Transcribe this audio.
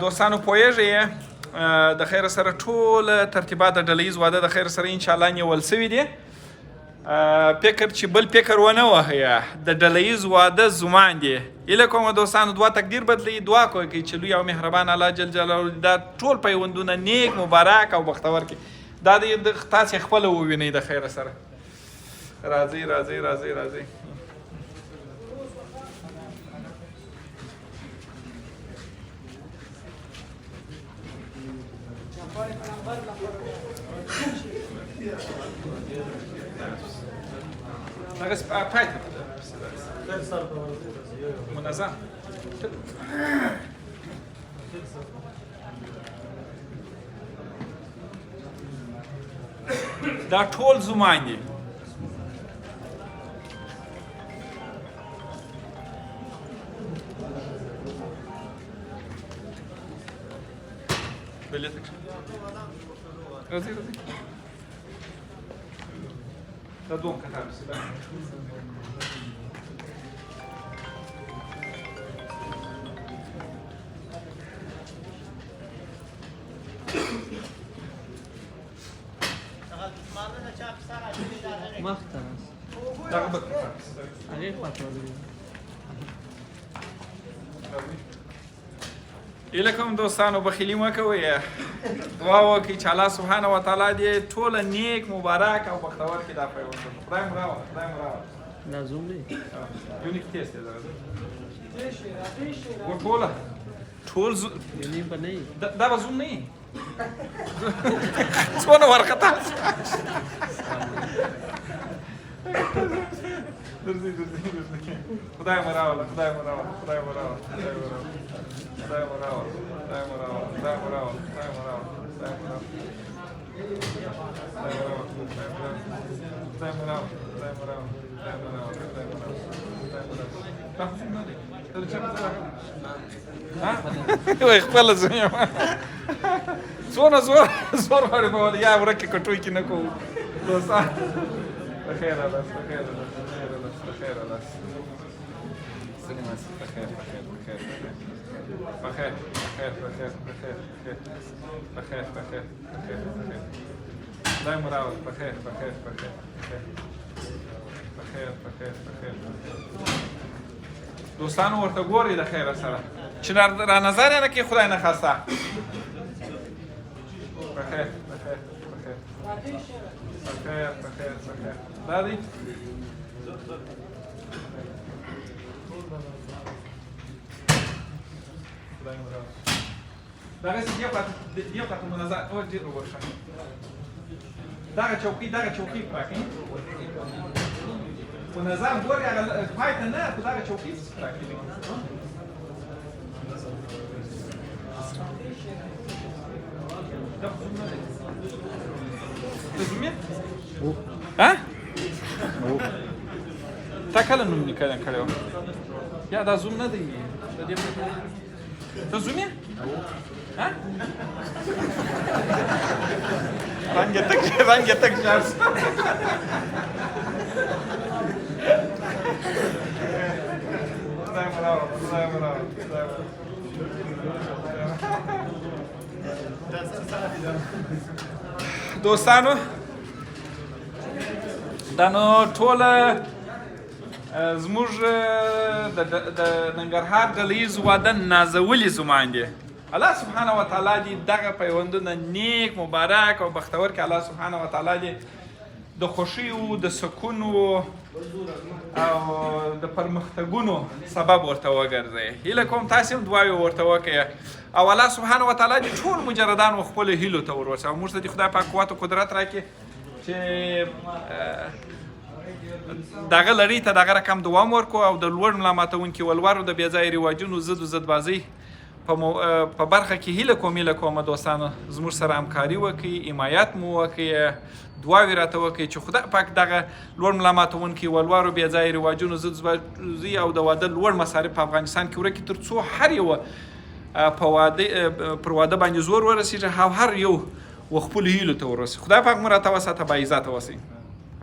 دوستانو پوهیږئ د خیر سره ټول ترتیبات د ډله ییز واده د خیر سره انشاءالله نیول سوي دي. فکر چې بل فکر ونه وهیه د ډله ییز واده زمان دي. هیله کوم دوستانو دعا تقدیر بدلوي، دعا کوئ چې لوی او مهربان الله جل جلاله دا ټول پیوندونه نیک مبارک او بختور کړي. دا د تاسې خپله ووینئ د خیر سره. راځئ راځئ راځئ راځئ. پای ته منظم دا ټول زمان دي. راځئ راځئ دا دوم کتاب ایله کوم دوستانو بخیلي مه کوئ، دعا وکړئ چې الله سبحانه وتعالی دې ټوله نیک مبارک او بختور کړي دا پیوندونه. خدای مو راوله خدای مو راوله. دا زوم دی یو نیک تیز دی ټوله ټول نیم به نه وي دا به زوم نه وي څونه وارخطا درځئ درځئ درځئ. خدای مو راوله خدای مو راوله خدای مو راوله خدای مو راوله خدای مو راوله خدای مو راوله خدای مو راوله خدای مو راوله خدای مو راوله خدای مو راوله خدای مو راوله خدای مو راوله خدای مو راوله خدای مو راوله. دا خو څومره دی؟ ته د چا په ځای راغلی؟ وایي خپله زوی یم. څونه زور غواړې په ولې یا ورکې کټوۍ کې نه کوو دوستان. بخیر الاست بخیر الاست بخیر الاست بخیر الاست. سلیم است بخیر بخیر بخیر بخیر بخیر بخیر بخیر بخیر بخیر بخیر بخیر. خدای مو راوله بخیر بخیر بخیر بخیر بخیر بخیر بخیر. دوستانو ورته ګورئ د خیره سره چې را نظر یې نه کړي خدای نه خواسته. بخیر بخیر بخیر بخیر بخیر بخیر. دا دی دغسې دې خواته منظر او ډېر وبخښه. دغه چوکۍ پراکئ منظم ګورئ هغه پای ته نه خو دغه چوکۍ پراکئ. دا زوم نه دی ته زوم یې؟ تا کله نوم لیکنه کړی و؟ یا دا زوم نه دی ته زوم یې؟ رنګ یې تک ژړ شو. خدای مو راوله خدای مو راوله خدای مو دوستانو دا نو ټوله زموږ د ننګرهار ډله ییز واده نازولي زمان دي. الله سبحانه وتعالی دې دغه پیوندونه نیک مبارک او بختور کړي. الله سبحانه وتعالی دې د خوښیو د سکونو او د پرمختګونو سبب ورته وګرځي. هیله کوم تاسې هم دعاوې ورته وکړئ او الله سبحانه وتعالی دې ټول مجردان خپلو هیلو ته ور ورسوي. موږ ته دې خدای پاک قوت او قدرت راکړي چې دغه لړۍ ته دغه رقم دوام ورکړو او د لوړ ملا ماتونکي ولورو د بې ځایه رواجونو ضد و ضدبازۍ په برخه کې هیله کومه دوستانو زموږ سره همکاري وکړي، حمایت مو وکړي، دعاوې راته وکړي چې خدای پاک دغه لوړ ملا ماتونکي ولورو بې ځایه رواجونو ضد ضدبازۍ او د واده لوړ مصارف په افغانستان کې ورکړي تر څو هر یوه پر واده باندې زور ورسېږي او هر یو و خپلو هیلو ته ورسېږي. خدای پاک مو راته وساته، باعزته اوسئ.